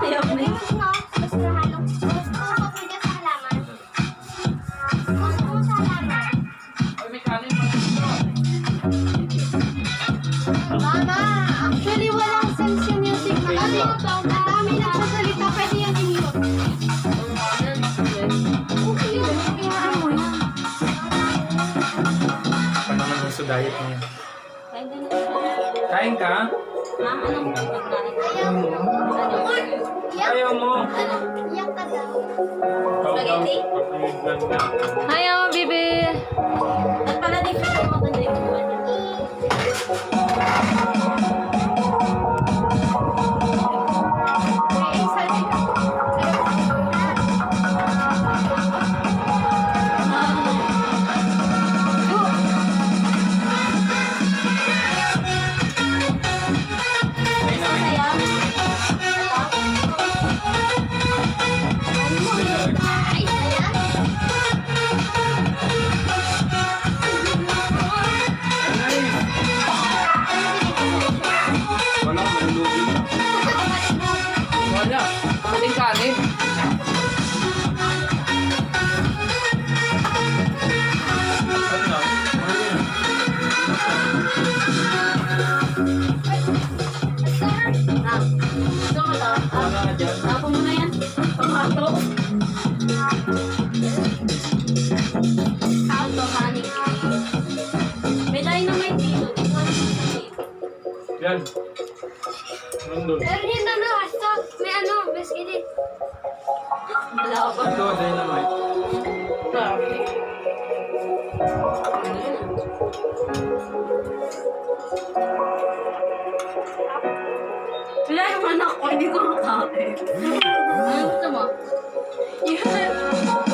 Ayaw na yun. Basta halong. Gusto ko pwede sa halaman. Gusto ko sa halaman. Ay, may kanin pa dito. Mama, actually walang sense yung music na kasi ang dami nagsasalita, pwede yan i-mute. Okay yun, kayaan mo yan. Pa naman yung sa diet niya. Kain ka na. Kain ka? Ma'am, anong pagkain? Ayaw mo. Iyak ka daw. Spaghetti? Ayaw, bibi. At pala di ka ito maganda yung buwan niya. Eh, sabi ka. Ay, naman. Ay, ayan. Wala, malulugi. Wala. Mating kanin. Wala. Ah, gusto mo to? Wala ka dyan. Tapo mo na yan. Tomato. Auto honey. May dynamite dito. Yan. Nandun. Pero yun na, basta may ano, biscuit eh. Wala ka ba? Ito, dynamite. Wala yung anak ko, hindi ko makain. Ano gusto mo? Yun.